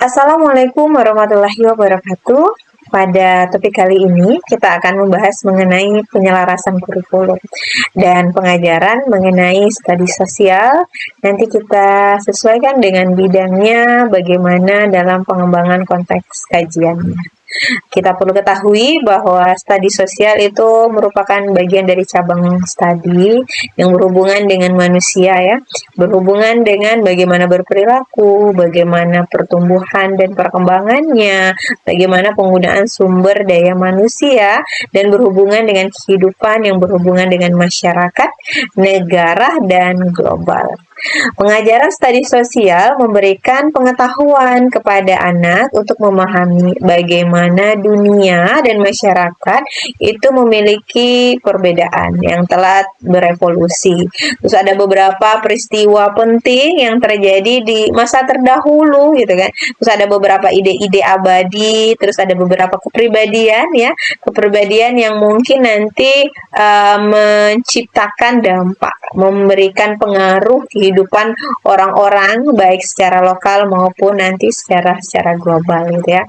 Assalamualaikum warahmatullahi wabarakatuh. Pada topik kali ini kita akan membahas mengenai penyelarasan kurikulum dan pengajaran mengenai studi sosial. Nanti kita sesuaikan dengan bidangnya bagaimana dalam pengembangan konteks kajiannya. Kita perlu ketahui bahwa studi sosial itu merupakan bagian dari cabang studi yang berhubungan dengan manusia ya, berhubungan dengan bagaimana berperilaku, bagaimana pertumbuhan dan perkembangannya, bagaimana penggunaan sumber daya manusia, dan berhubungan dengan kehidupan yang berhubungan dengan masyarakat, negara, dan global. Pengajaran studi sosial memberikan pengetahuan kepada anak untuk memahami bagaimana dunia dan masyarakat itu memiliki perbedaan yang telah berevolusi. Terus ada beberapa peristiwa penting yang terjadi di masa terdahulu gitu kan. Terus ada beberapa ide-ide abadi, terus ada beberapa kepribadian ya, kepribadian yang mungkin nanti menciptakan dampak, memberikan pengaruh kehidupan orang-orang baik secara lokal maupun nanti secara global gitu ya.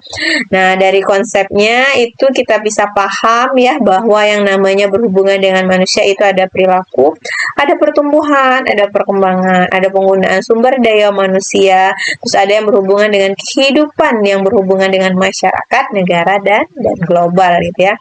Nah, dari konsepnya itu kita bisa paham ya bahwa yang namanya berhubungan dengan manusia itu ada perilaku, ada pertumbuhan, ada perkembangan, ada penggunaan sumber daya manusia, terus ada yang berhubungan dengan kehidupan yang berhubungan dengan masyarakat, negara, dan global gitu ya.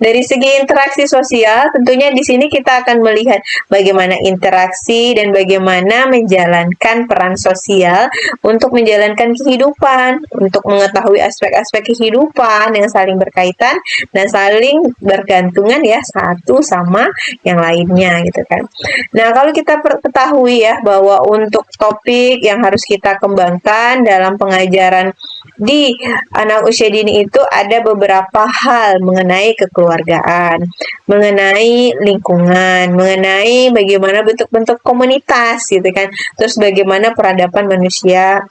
Dari segi interaksi sosial, tentunya di sini kita akan melihat bagaimana interaksi dan bagaimana menjalankan peran sosial untuk menjalankan kehidupan, untuk mengetahui aspek-aspek kehidupan yang saling berkaitan dan saling bergantungan ya satu sama yang lainnya gitu kan. Nah, kalau kita ketahui ya bahwa untuk topik yang harus kita kembangkan dalam pengajaran di anak usia dini itu ada beberapa hal mengenai kekeluargaan, mengenai lingkungan, mengenai bagaimana bentuk-bentuk komunitas gitu kan. Terus bagaimana peradaban manusia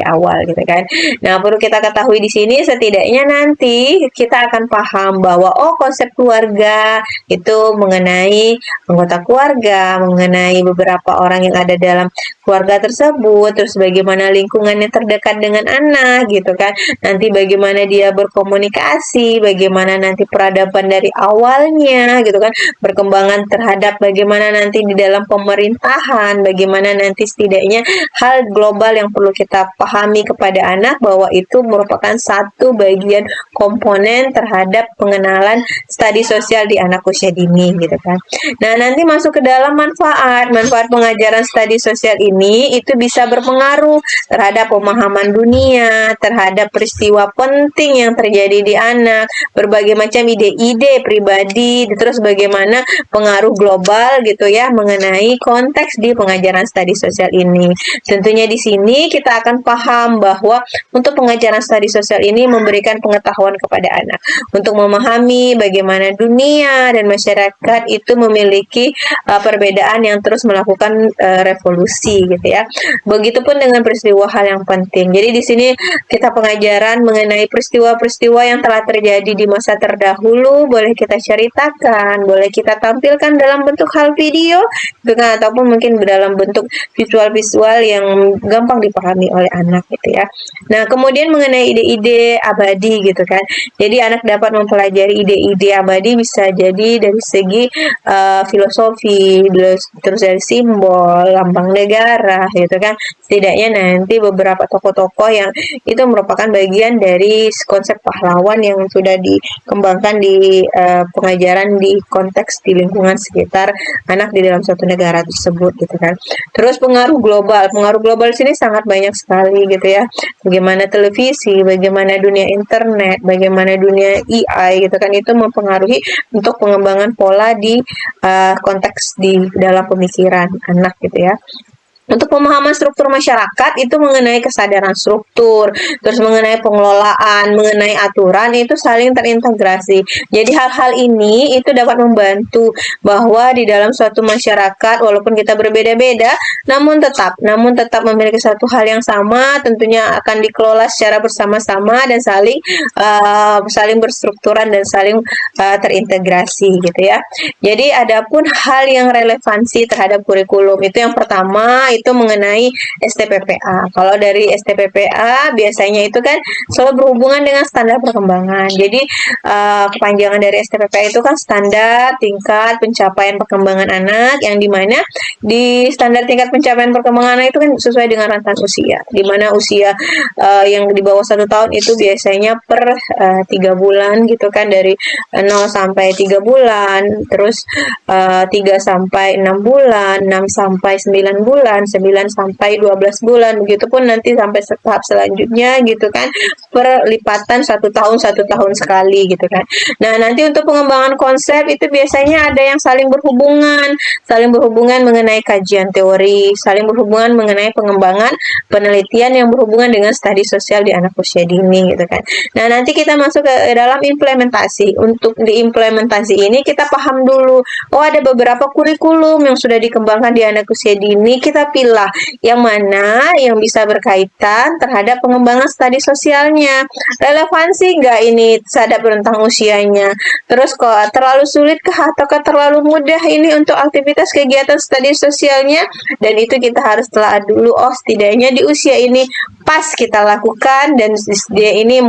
awal gitu kan. Nah, perlu kita ketahui di sini setidaknya nanti kita akan paham bahwa konsep keluarga itu mengenai anggota keluarga, mengenai beberapa orang yang ada dalam keluarga tersebut, terus bagaimana lingkungannya terdekat dengan anak gitu kan. Nanti bagaimana dia berkomunikasi, bagaimana nanti peradaban dari awalnya gitu kan, perkembangan terhadap bagaimana nanti di dalam pemerintahan, bagaimana nanti setidaknya hal global yang perlu kita pahami kepada anak bahwa itu merupakan satu bagian komponen terhadap pengenalan studi sosial di anak usia dini gitu kan. Nah, nanti masuk ke dalam manfaat pengajaran studi sosial ini itu bisa berpengaruh terhadap pemahaman dunia, terhadap peristiwa penting yang terjadi di anak, berbagai macam ide-ide pribadi, terus bagaimana pengaruh global gitu ya mengenai konteks di pengajaran studi sosial ini. Tentunya di sini kita akan paham bahwa untuk pengajaran studi sosial ini memberikan pengetahuan kepada anak untuk memahami bagaimana dunia dan masyarakat itu memiliki perbedaan yang terus melakukan revolusi gitu ya. Begitupun dengan peristiwa hal yang penting. Jadi di sini kita pengajaran mengenai peristiwa-peristiwa yang telah terjadi di masa terdahulu boleh kita ceritakan, boleh kita tampilkan dalam bentuk hal video gitu kan, ataupun mungkin dalam bentuk visual-visual yang gampang dipahami oleh anak gitu ya. Nah, kemudian mengenai ide-ide abadi gitu kan. Jadi anak dapat mempelajari ide-ide abadi bisa jadi dari segi filosofi, terus dari simbol, lambang negara gitu kan. Setidaknya nanti beberapa tokoh-tokoh yang itu merupakan bagian dari konsep pahlawan yang sudah dikembangkan di pengajaran di konteks di lingkungan sekitar anak di dalam suatu negara tersebut gitu kan. Terus pengaruh global di sini sangat banyak sekali gitu ya. Bagaimana televisi, bagaimana dunia internet, bagaimana dunia AI gitu kan, itu mempengaruhi untuk pengembangan pola di konteks di dalam pemikiran anak gitu ya. Untuk pemahaman struktur masyarakat itu mengenai kesadaran struktur, terus mengenai pengelolaan, mengenai aturan itu saling terintegrasi. Jadi hal-hal ini itu dapat membantu bahwa di dalam suatu masyarakat walaupun kita berbeda-beda, namun tetap memiliki satu hal yang sama, tentunya akan dikelola secara bersama-sama dan saling berstrukturan dan saling terintegrasi gitu ya. Jadi adapun hal yang relevansi terhadap kurikulum itu yang pertama itu mengenai STPPA. Kalau dari STPPA biasanya itu kan selalu berhubungan dengan standar perkembangan. Jadi kepanjangan dari STPPA itu kan standar tingkat pencapaian perkembangan anak, yang dimana di standar tingkat pencapaian perkembangan anak itu kan sesuai dengan rentan usia, dimana usia yang di bawah 1 tahun itu biasanya per 3 bulan gitu kan, dari 0 sampai 3 bulan, terus 3 sampai 6 bulan, 6 sampai 9 bulan, 9 sampai 12 bulan, begitupun nanti sampai tahap selanjutnya gitu kan, perlipatan 1 tahun sekali gitu kan. Nah, nanti untuk pengembangan konsep itu biasanya ada yang saling berhubungan mengenai kajian teori, saling berhubungan mengenai pengembangan penelitian yang berhubungan dengan studi sosial di anak usia dini gitu kan. Nah, nanti kita masuk ke dalam implementasi. Untuk diimplementasi ini kita paham dulu, oh ada beberapa kurikulum yang sudah dikembangkan di anak usia dini, kita pilih yang mana yang bisa berkaitan terhadap pengembangan studi sosialnya. Relevansi nggak ini terhadap rentang usianya? Terus kok terlalu sulit kah ataukah terlalu mudah ini untuk aktivitas kegiatan studi sosialnya? Dan itu kita harus telah dulu, oh setidaknya di usia ini pas kita lakukan, dan dia ini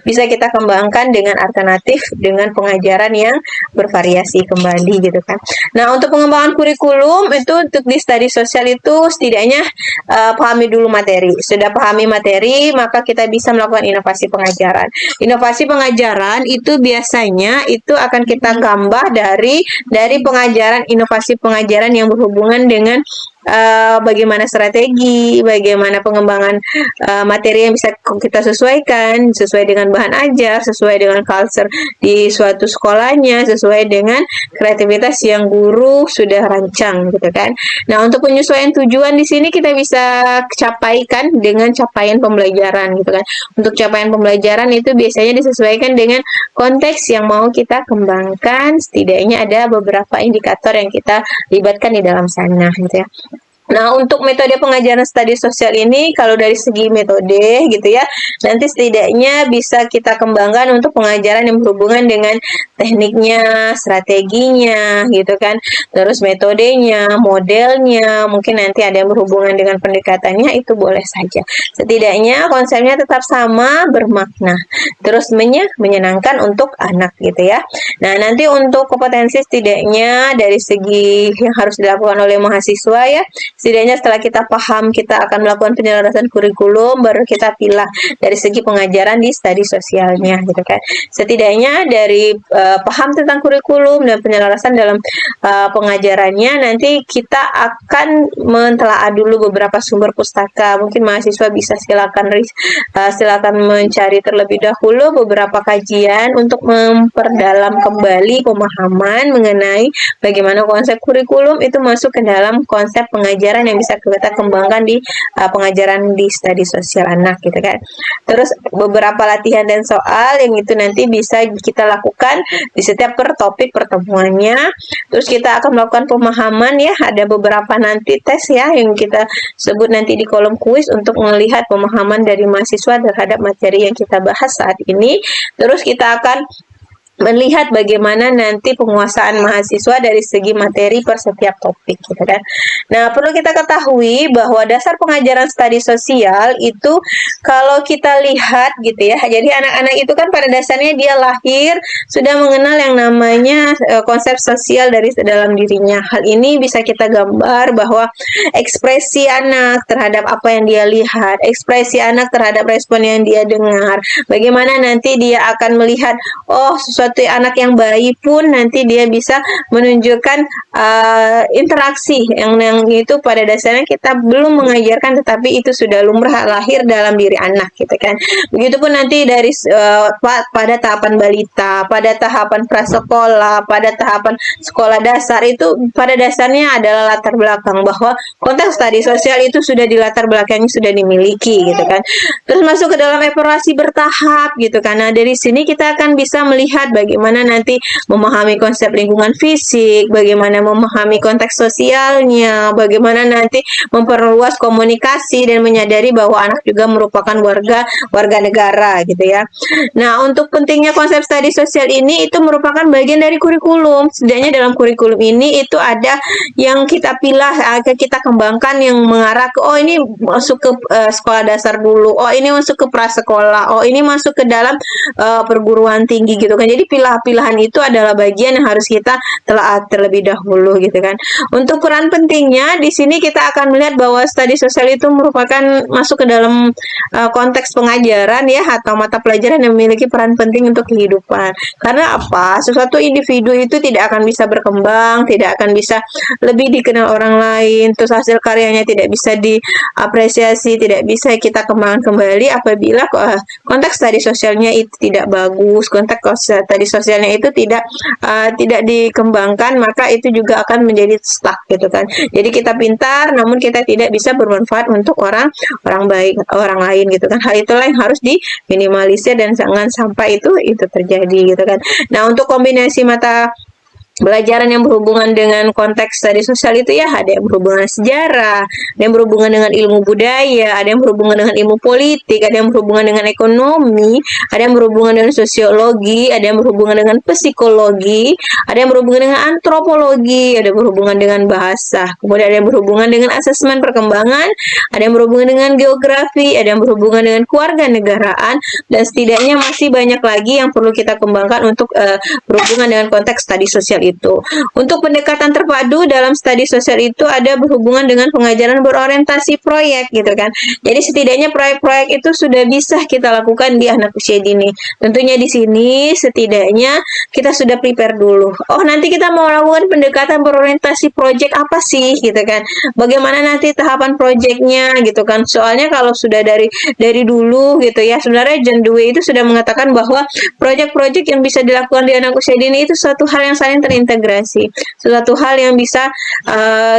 bisa kita kembangkan dengan alternatif dengan pengajaran yang bervariasi kembali gitu kan. Nah, untuk pengembangan kurikulum itu untuk di studi sosial itu setidaknya pahami dulu materi. Sudah pahami materi, maka kita bisa melakukan inovasi pengajaran. Inovasi pengajaran itu biasanya itu akan kita tambah dari pengajaran, inovasi pengajaran yang berhubungan dengan bagaimana strategi, bagaimana pengembangan materi yang bisa kita sesuaikan sesuai dengan bahan ajar, sesuai dengan culture di suatu sekolahnya, sesuai dengan kreativitas yang guru sudah rancang gitu kan. Nah, untuk penyesuaian tujuan di sini kita bisa capaikan dengan capaian pembelajaran gitu kan. Untuk capaian pembelajaran itu biasanya disesuaikan dengan konteks yang mau kita kembangkan, setidaknya ada beberapa indikator yang kita libatkan di dalam sana gitu ya. Nah, untuk metode pengajaran studi sosial ini, kalau dari segi metode gitu ya, nanti setidaknya bisa kita kembangkan untuk pengajaran yang berhubungan dengan tekniknya, strateginya gitu kan, terus metodenya, modelnya, mungkin nanti ada yang berhubungan dengan pendekatannya, itu boleh saja. Setidaknya konsepnya tetap sama, bermakna, terus menyenangkan untuk anak gitu ya. Nah, nanti untuk kompetensi setidaknya dari segi yang harus dilakukan oleh mahasiswa ya, setidaknya setelah kita paham, kita akan melakukan penyelarasan kurikulum, baru kita pilih dari segi pengajaran di studi sosialnya gitu kan. Setidaknya dari paham tentang kurikulum dan penyelarasan dalam pengajarannya, nanti kita akan mentelaah dulu beberapa sumber pustaka. Mungkin mahasiswa bisa silakan mencari terlebih dahulu beberapa kajian untuk memperdalam kembali pemahaman mengenai bagaimana konsep kurikulum itu masuk ke dalam konsep pengajaran yang bisa kita kembangkan di pengajaran di studi sosial anak gitu kan. Terus beberapa latihan dan soal yang itu nanti bisa kita lakukan di setiap topik pertemuannya. Terus kita akan melakukan pemahaman ya, ada beberapa nanti tes ya yang kita sebut nanti di kolom kuis untuk melihat pemahaman dari mahasiswa terhadap materi yang kita bahas saat ini. Terus kita akan melihat bagaimana nanti penguasaan mahasiswa dari segi materi per setiap topik gitu kan. Nah, perlu kita ketahui bahwa dasar pengajaran studi sosial itu kalau kita lihat gitu ya, jadi anak-anak itu kan pada dasarnya dia lahir sudah mengenal yang namanya konsep sosial dari dalam dirinya. Hal ini bisa kita gambar bahwa ekspresi anak terhadap apa yang dia lihat, ekspresi anak terhadap respon yang dia dengar, bagaimana nanti dia akan melihat, oh sesuatu anak yang bayi pun nanti dia bisa menunjukkan interaksi yang itu pada dasarnya kita belum mengajarkan, tetapi itu sudah lumrah lahir dalam diri anak gitu kan. Begitupun nanti dari pada tahapan balita, pada tahapan prasekolah, pada tahapan sekolah dasar, itu pada dasarnya adalah latar belakang bahwa konteks studi sosial itu sudah di latar belakangnya sudah dimiliki gitu kan. Terus masuk ke dalam evaluasi bertahap gitu kan. Nah, dari sini kita akan bisa melihat bagaimana nanti memahami konsep lingkungan fisik, bagaimana memahami konteks sosialnya, bagaimana nanti memperluas komunikasi dan menyadari bahwa anak juga merupakan warga negara gitu ya. Nah, untuk pentingnya konsep studi sosial ini itu merupakan bagian dari kurikulum. Setidaknya dalam kurikulum ini itu ada yang kita pilah, kita kembangkan yang mengarah ke ini masuk ke sekolah dasar dulu, ini masuk ke prasekolah, ini masuk ke dalam perguruan tinggi gitu kan. Jadi pilah-pilahan itu adalah bagian yang harus kita telah terlebih dahulu gitu kan. Untuk peran pentingnya di sini kita akan melihat bahwa studi sosial itu merupakan masuk ke dalam konteks pengajaran ya, atau mata pelajaran yang memiliki peran penting untuk kehidupan. Karena apa? Sesuatu individu itu tidak akan bisa berkembang, tidak akan bisa lebih dikenal orang lain, terus hasil karyanya tidak bisa diapresiasi, tidak bisa kita kembangkan kembali apabila konteks studi sosialnya itu tidak bagus, konteks studi sosialnya itu tidak dikembangkan, maka itu juga akan menjadi stuck gitu kan. Jadi kita pintar namun kita tidak bisa bermanfaat untuk orang lain gitu kan. Hal itulah yang harus diminimalisir dan jangan sampai itu terjadi gitu kan. Nah, untuk kombinasi mata pelajaran yang berhubungan dengan konteks studi sosial itu ya, ada yang berhubungan sejarah, ada yang berhubungan dengan ilmu budaya, ada yang berhubungan dengan ilmu politik, ada yang berhubungan dengan ekonomi, ada yang berhubungan dengan sosiologi, ada yang berhubungan dengan psikologi, ada yang berhubungan dengan antropologi, ada yang berhubungan dengan bahasa, kemudian ada yang berhubungan dengan asesmen perkembangan, ada yang berhubungan dengan geografi, ada yang berhubungan dengan kewarganegaraan, dan setidaknya masih banyak lagi yang perlu kita kembangkan untuk berhubungan dengan konteks studi sosial itu. Untuk pendekatan terpadu dalam studi sosial itu ada berhubungan dengan pengajaran berorientasi proyek gitu kan. Jadi setidaknya proyek-proyek itu sudah bisa kita lakukan di anak usia dini. Tentunya di sini setidaknya kita sudah prepare dulu. Nanti kita mau lakukan pendekatan berorientasi proyek apa sih gitu kan. Bagaimana nanti tahapan proyeknya gitu kan. Soalnya kalau sudah dari dulu gitu ya, sebenarnya John Dewey itu sudah mengatakan bahwa proyek-proyek yang bisa dilakukan di anak usia dini itu suatu hal yang saling terintegrasi, suatu hal yang bisa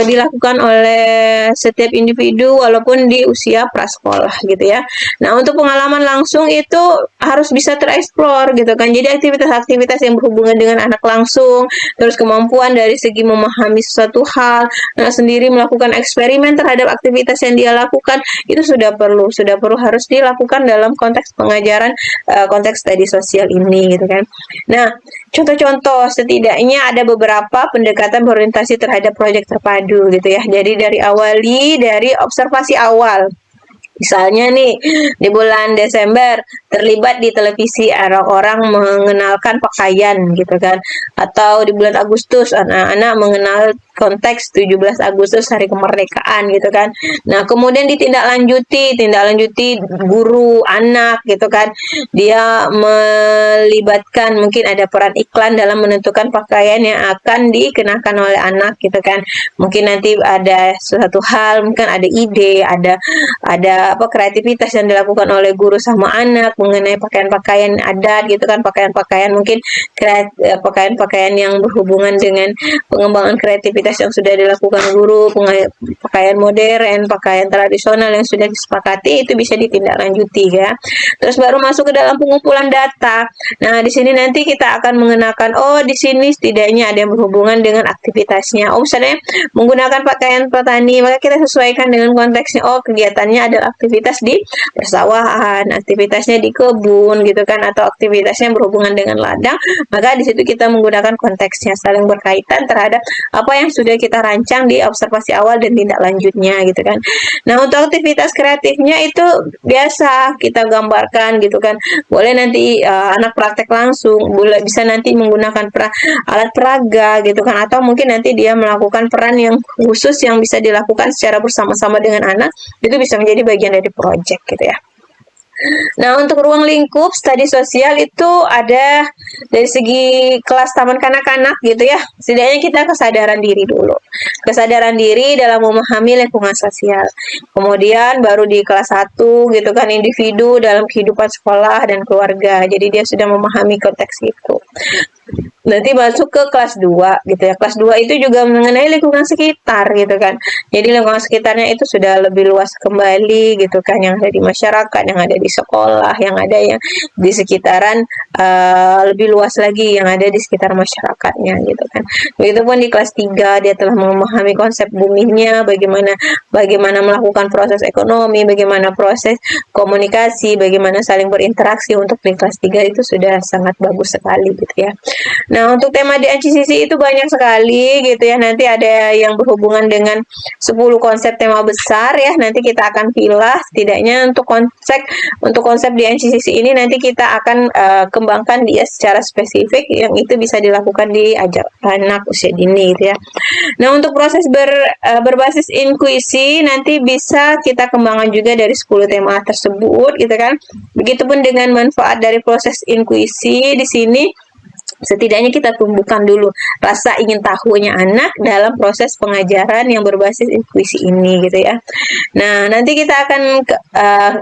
dilakukan oleh setiap individu walaupun di usia prasekolah gitu ya. Nah, untuk pengalaman langsung itu harus bisa tereksplor gitu kan. Jadi aktivitas-aktivitas yang berhubungan dengan anak langsung, terus kemampuan dari segi memahami sesuatu hal, sendiri melakukan eksperimen terhadap aktivitas yang dia lakukan, itu sudah perlu harus dilakukan dalam konteks pengajaran konteks studi sosial ini gitu kan. Nah, contoh-contoh setidaknya ada beberapa pendekatan berorientasi terhadap proyek terpadu gitu ya. Jadi dari observasi awal. Misalnya nih, di bulan Desember terlibat di televisi orang-orang mengenalkan pakaian gitu kan. Atau di bulan Agustus anak-anak mengenal konteks 17 Agustus hari kemerdekaan gitu kan. Nah, kemudian ditindaklanjuti guru anak gitu kan. Dia melibatkan mungkin ada peran iklan dalam menentukan pakaian yang akan dikenakan oleh anak gitu kan. Mungkin nanti ada suatu hal, mungkin ada ide, ada kreativitas yang dilakukan oleh guru sama anak mengenai pakaian-pakaian adat gitu kan, pakaian-pakaian mungkin pakaian-pakaian yang berhubungan dengan pengembangan kreativitas yang sudah dilakukan guru, pakaian modern, pakaian tradisional yang sudah disepakati, itu bisa ditindaklanjuti ya. Terus baru masuk ke dalam pengumpulan data. Nah, di sini nanti kita akan mengenakan di sini setidaknya ada yang berhubungan dengan aktivitasnya. Misalnya menggunakan pakaian petani, maka kita sesuaikan dengan konteksnya. Kegiatannya adalah aktivitas di persawahan, aktivitasnya di kebun gitu kan, atau aktivitasnya berhubungan dengan ladang, maka di situ kita menggunakan konteksnya saling berkaitan terhadap apa yang sudah kita rancang di observasi awal dan tindak lanjutnya gitu kan. Nah, untuk aktivitas kreatifnya itu biasa kita gambarkan gitu kan. Boleh nanti anak praktek langsung, bisa nanti menggunakan alat peraga gitu kan, atau mungkin nanti dia melakukan peran yang khusus yang bisa dilakukan secara bersama-sama dengan anak, itu bisa menjadi bagian dari proyek gitu ya. Nah, untuk ruang lingkup studi sosial itu ada dari segi kelas taman kanak-kanak gitu ya. Setidaknya kita kesadaran diri dulu. Kesadaran diri dalam memahami lingkungan sosial. Kemudian baru di kelas 1 gitu kan, individu dalam kehidupan sekolah dan keluarga. Jadi dia sudah memahami konteks itu. Nanti masuk ke kelas 2 gitu ya. Kelas 2 itu juga mengenai lingkungan sekitar gitu kan. Jadi lingkungan sekitarnya itu sudah lebih luas kembali gitu kan, yang ada di masyarakat, yang ada di sekolah, yang ada yang di sekitaran lebih luas lagi yang ada di sekitar masyarakatnya gitu kan. Begitupun di kelas 3 dia telah memahami konsep buminya, bagaimana melakukan proses ekonomi, bagaimana proses komunikasi, bagaimana saling berinteraksi. Untuk di kelas 3 itu sudah sangat bagus sekali gitu ya. Nah, untuk tema di NCCC itu banyak sekali gitu ya. Nanti ada yang berhubungan dengan 10 konsep tema besar ya. Nanti kita akan pilah setidaknya untuk konsep di NCCC ini nanti kita akan kembangkan dia secara spesifik yang itu bisa dilakukan di anak usia dini gitu ya. Nah, untuk proses berbasis intuisi nanti bisa kita kembangkan juga dari 10 tema tersebut gitu kan. Begitupun dengan manfaat dari proses intuisi di sini, setidaknya kita tumbuhkan dulu rasa ingin tahunya anak dalam proses pengajaran yang berbasis intuisi ini gitu ya. Nah, nanti kita akan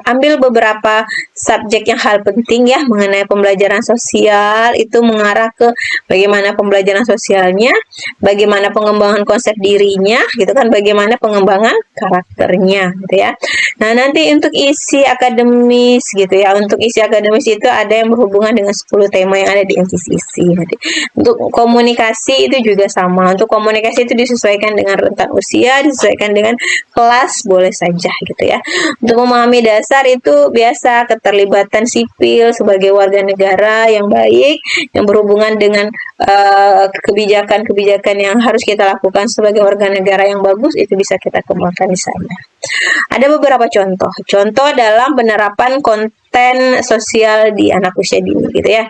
ambil beberapa subjek yang hal penting ya mengenai pembelajaran sosial, itu mengarah ke bagaimana pembelajaran sosialnya, bagaimana pengembangan konsep dirinya gitu kan, bagaimana pengembangan karakternya gitu ya. Nah, nanti untuk isi akademis gitu ya. Untuk isi akademis itu ada yang berhubungan dengan 10 tema yang ada di NCCC. Nanti untuk komunikasi itu juga sama. Untuk komunikasi itu disesuaikan dengan rentan usia, disesuaikan dengan kelas, boleh saja gitu ya. Untuk memahami dasar itu biasa keterlibatan sipil sebagai warga negara yang baik, yang berhubungan dengan kebijakan-kebijakan yang harus kita lakukan sebagai warga negara yang bagus, itu bisa kita kembangkan di sana. Ada beberapa contoh dalam penerapan konten sosial di anak usia dini gitu ya.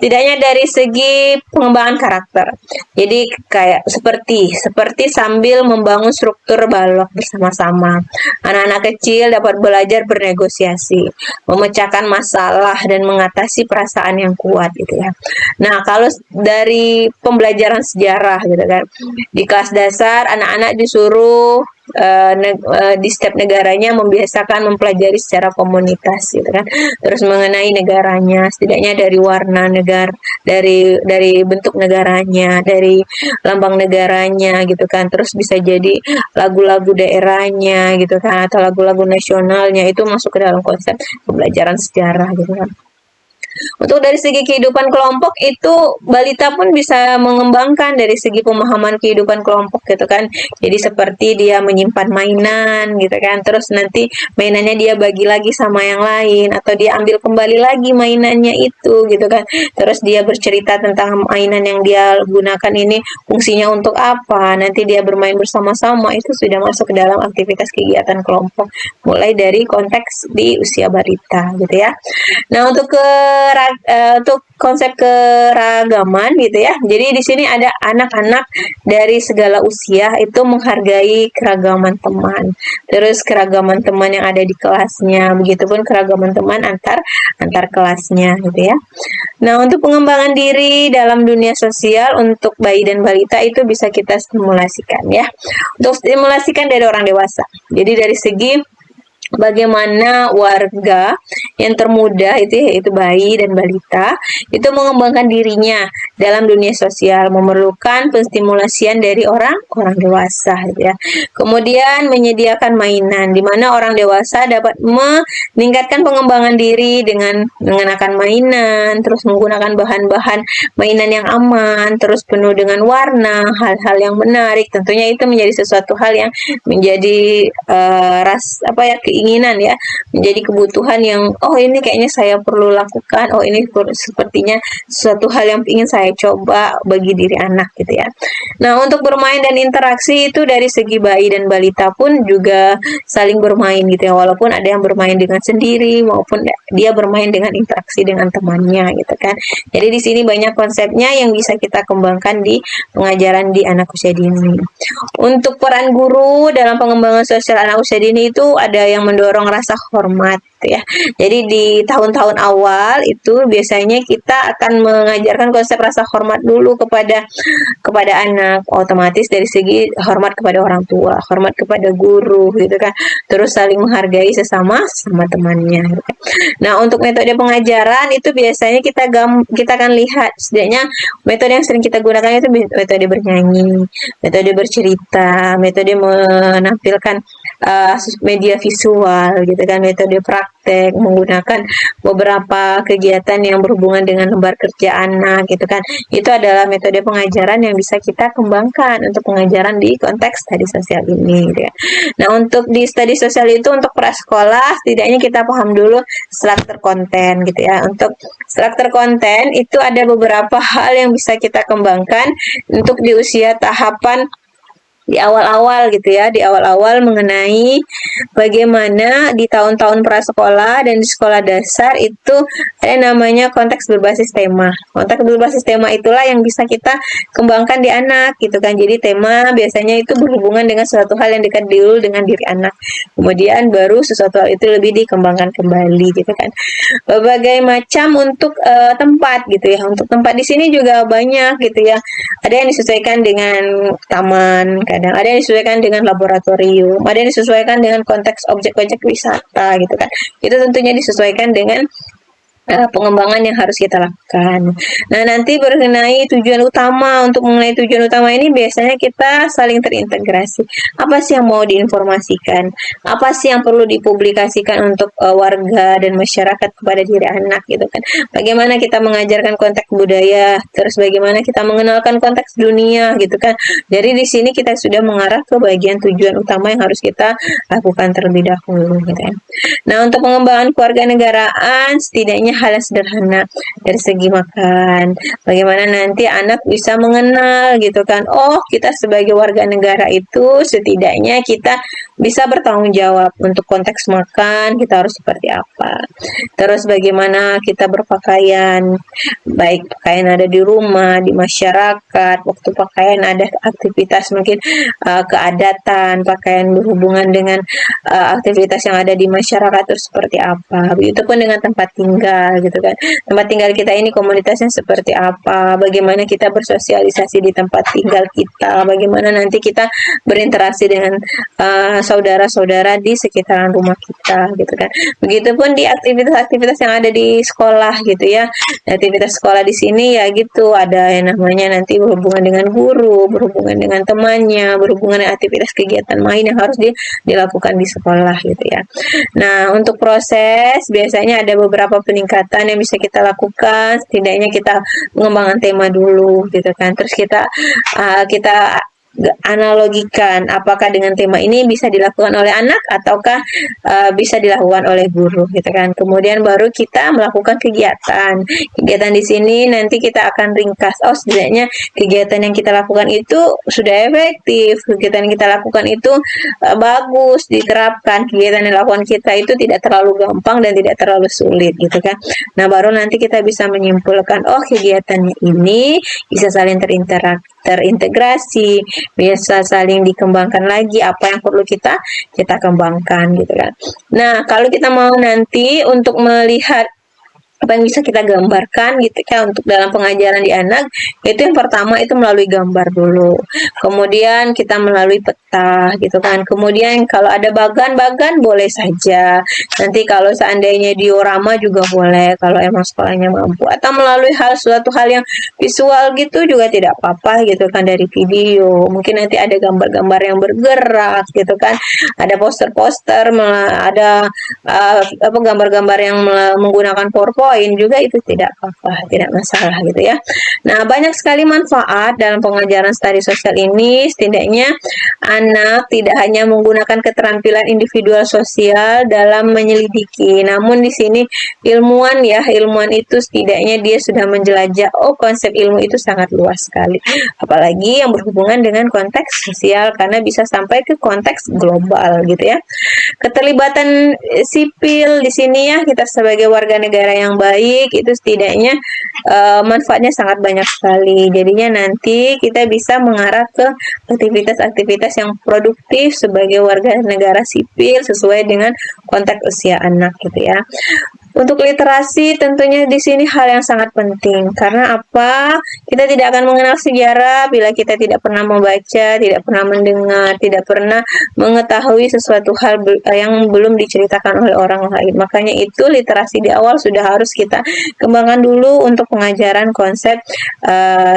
Tidaknya dari segi pengembangan karakter. Jadi kayak seperti sambil membangun struktur balok bersama-sama. Anak-anak kecil dapat belajar bernegosiasi, memecahkan masalah dan mengatasi perasaan yang kuat gitu ya. Nah, kalau dari pembelajaran sejarah gitu kan. Di kelas dasar anak-anak disuruh di setiap negaranya membiasakan mempelajari secara komunitas gitu kan. Terus mengenai negaranya, setidaknya dari warna negara, dari bentuk negaranya, dari lambang negaranya gitu kan. Terus bisa jadi lagu-lagu daerahnya gitu kan, atau lagu-lagu nasionalnya, itu masuk ke dalam konsep pembelajaran sejarah gitu kan. Untuk dari segi kehidupan kelompok itu balita pun bisa mengembangkan dari segi pemahaman kehidupan kelompok gitu kan. Jadi seperti dia menyimpan mainan gitu kan. Terus nanti mainannya dia bagi lagi sama yang lain, atau dia ambil kembali lagi mainannya itu gitu kan. Terus dia bercerita tentang mainan yang dia gunakan ini fungsinya untuk apa. Nanti dia bermain bersama-sama, itu sudah masuk ke dalam aktivitas kegiatan kelompok mulai dari konteks di usia balita gitu ya. Nah, untuk konsep keragaman gitu ya. Jadi di sini ada anak-anak dari segala usia itu menghargai keragaman teman. Terus keragaman teman yang ada di kelasnya, begitupun keragaman teman antar kelasnya gitu ya. Nah, untuk pengembangan diri dalam dunia sosial untuk bayi dan balita itu bisa kita stimulasikan ya. Untuk stimulasikan dari orang dewasa. Jadi dari segi bagaimana warga yang termuda itu yaitu bayi dan balita itu mengembangkan dirinya dalam dunia sosial, memerlukan penstimulasian dari orang dewasa gitu ya. Kemudian menyediakan mainan di mana orang dewasa dapat meningkatkan pengembangan diri dengan mengenakan mainan, terus menggunakan bahan-bahan mainan yang aman, terus penuh dengan warna, hal-hal yang menarik. Tentunya itu menjadi sesuatu hal yang menjadi keinginan ya, menjadi kebutuhan yang ini kayaknya saya perlu lakukan, ini sepertinya suatu hal yang ingin saya coba bagi diri anak gitu ya. Nah, untuk bermain dan interaksi itu dari segi bayi dan balita pun juga saling bermain gitu ya, walaupun ada yang bermain dengan sendiri maupun dia bermain dengan interaksi dengan temannya gitu kan. Jadi di sini banyak konsepnya yang bisa kita kembangkan di pengajaran di anak usia dini. Untuk peran guru dalam pengembangan sosial anak usia dini itu ada yang mendorong rasa hormat ya. Jadi di tahun-tahun awal itu biasanya kita akan mengajarkan konsep rasa hormat dulu kepada anak, otomatis dari segi hormat kepada orang tua, hormat kepada guru gitu kan, terus saling menghargai sesama temannya gitu kan. Nah, untuk metode pengajaran itu biasanya kita akan lihat setidaknya metode yang sering kita gunakan itu metode bernyanyi, metode bercerita, metode menampilkan media visual gitu kan, metode praktek menggunakan beberapa kegiatan yang berhubungan dengan lembar kerja anak gitu kan. Itu adalah metode pengajaran yang bisa kita kembangkan untuk pengajaran di konteks studi sosial ini gitu ya. Nah, untuk di studi sosial itu untuk prasekolah setidaknya kita paham dulu struktur konten gitu ya. Untuk struktur konten itu ada beberapa hal yang bisa kita kembangkan untuk di usia tahapan di awal-awal gitu ya, di awal-awal mengenai bagaimana di tahun-tahun prasekolah dan di sekolah dasar itu ada namanya konteks berbasis tema. Konteks berbasis tema itulah yang bisa kita kembangkan di anak gitu kan. Jadi tema biasanya itu berhubungan dengan suatu hal yang dekat dulu dengan diri anak. Kemudian baru sesuatu hal itu lebih dikembangkan kembali gitu kan. Berbagai macam untuk tempat gitu ya. Untuk tempat di sini juga banyak gitu ya. Ada yang disesuaikan dengan taman, kadang ada yang disesuaikan dengan laboratorium, ada yang disesuaikan dengan konteks objek-objek wisata gitu kan. Itu tentunya disesuaikan dengan pengembangan yang harus kita lakukan. Nah, nanti mengenai tujuan utama, untuk mengenai tujuan utama ini biasanya kita saling terintegrasi. Apa sih yang mau diinformasikan? Apa sih yang perlu dipublikasikan untuk warga dan masyarakat kepada diri anak gitu kan? Bagaimana kita mengajarkan konteks budaya, terus bagaimana kita mengenalkan konteks dunia gitu kan? Jadi di sini kita sudah mengarah ke bagian tujuan utama yang harus kita lakukan terlebih dahulu gitu kan. Nah, untuk pengembangan kewarganegaraan setidaknya hal yang sederhana dari segi makan. Bagaimana nanti anak bisa mengenal gitu kan. Oh, kita sebagai warga negara itu setidaknya kita bisa bertanggung jawab untuk konteks makan, kita harus seperti apa. Terus bagaimana kita berpakaian, baik pakaian ada di rumah, di masyarakat, waktu pakaian ada aktivitas mungkin keadatan, pakaian berhubungan dengan aktivitas yang ada di masyarakat itu seperti apa. Begitupun dengan tempat tinggal gitu kan. Tempat tinggal kita ini komunitasnya seperti apa, bagaimana kita bersosialisasi di tempat tinggal kita, bagaimana nanti kita berinteraksi dengan saudara-saudara di sekitaran rumah kita gitu kan. Begitupun di aktivitas-aktivitas yang ada di sekolah gitu ya. Aktivitas sekolah di sini ya gitu, ada yang namanya nanti berhubungan dengan guru, berhubungan dengan temannya, berhubungan dengan aktivitas kegiatan main yang harus dilakukan di sekolah gitu ya. Nah, untuk proses biasanya ada beberapa peningkatan yang bisa kita lakukan. Setidaknya kita mengembangkan tema dulu gitu kan. Terus kita analogikan apakah dengan tema ini bisa dilakukan oleh anak ataukah bisa dilakukan oleh guru gitu kan. Kemudian baru kita melakukan kegiatan di sini nanti kita akan ringkas, oh setidaknya kegiatan yang kita lakukan itu sudah efektif, kegiatan yang kita lakukan itu bagus diterapkan, kegiatan yang dilakukan kita itu tidak terlalu gampang dan tidak terlalu sulit gitu kan. Nah, baru nanti kita bisa menyimpulkan, oh kegiatannya ini bisa saling terintegrasi, bisa saling dikembangkan lagi, apa yang perlu kita kembangkan gitu kan. Nah, kalau kita mau nanti untuk melihat apa yang bisa kita gambarkan gitu kan untuk dalam pengajaran di anak, itu yang pertama itu melalui gambar dulu, kemudian kita melalui peta gitu kan, kemudian kalau ada bagan boleh saja, nanti kalau seandainya diorama juga boleh kalau emang sekolahnya mampu, atau melalui suatu hal yang visual gitu juga tidak apa-apa gitu kan, dari video mungkin nanti ada gambar-gambar yang bergerak gitu kan, ada poster-poster, ada gambar-gambar yang menggunakan PowerPoint juga, itu tidak apa-apa, tidak masalah gitu ya. Nah, banyak sekali manfaat dalam pengajaran studi sosial ini. Setidaknya anak tidak hanya menggunakan keterampilan individual sosial dalam menyelidiki, namun di sini ilmuwan itu setidaknya dia sudah menjelajah, oh konsep ilmu itu sangat luas sekali, apalagi yang berhubungan dengan konteks sosial karena bisa sampai ke konteks global gitu ya. Keterlibatan sipil di sini ya, kita sebagai warga negara yang baik, itu setidaknya manfaatnya sangat banyak sekali. Jadinya nanti kita bisa mengarah ke aktivitas-aktivitas yang produktif sebagai warga negara sipil sesuai dengan konteks usia anak gitu ya. Untuk literasi tentunya di sini hal yang sangat penting karena apa? Kita tidak akan mengenal sejarah bila kita tidak pernah membaca, tidak pernah mendengar, tidak pernah mengetahui sesuatu hal yang belum diceritakan oleh orang lain. Makanya itu literasi di awal sudah harus kita kembangkan dulu untuk pengajaran konsep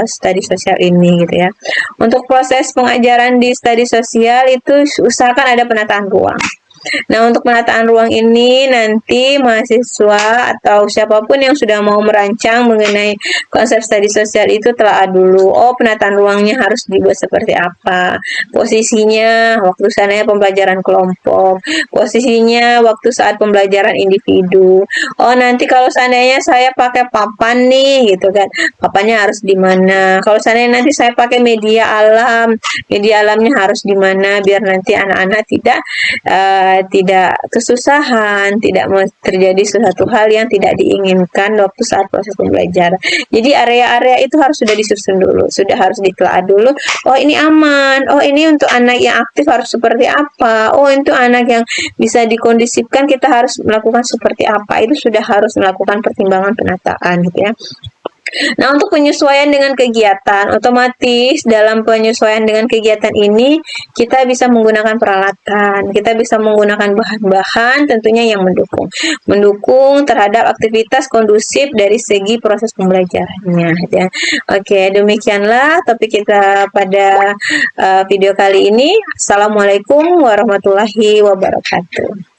studi sosial ini gitu ya. Untuk proses pengajaran di studi sosial itu usahakan ada penataan ruang. Nah, untuk penataan ruang ini nanti mahasiswa atau siapapun yang sudah mau merancang mengenai konsep studi sosial itu telah dulu. Oh, penataan ruangnya harus dibuat seperti apa? Posisinya waktu sananya pembelajaran kelompok, posisinya waktu saat pembelajaran individu. Oh, nanti kalau seandainya saya pakai papan nih gitu kan. Papannya harus di mana? Kalau seandainya nanti saya pakai media alamnya harus di mana biar nanti anak-anak tidak kesusahan, tidak terjadi sesuatu hal yang tidak diinginkan waktu saat proses pembelajaran. Jadi area-area itu harus sudah disusun dulu, sudah harus ditelaah dulu. Oh ini aman, oh ini untuk anak yang aktif harus seperti apa, oh untuk anak yang bisa dikondisipkan kita harus melakukan seperti apa. Itu sudah harus melakukan pertimbangan penataan gitu ya. Nah, untuk penyesuaian dengan kegiatan, otomatis dalam penyesuaian dengan kegiatan ini kita bisa menggunakan peralatan, kita bisa menggunakan bahan-bahan tentunya yang mendukung. Mendukung terhadap aktivitas kondusif dari segi proses pembelajarannya ya. Oke, demikianlah topik kita pada video kali ini. Assalamualaikum warahmatullahi wabarakatuh.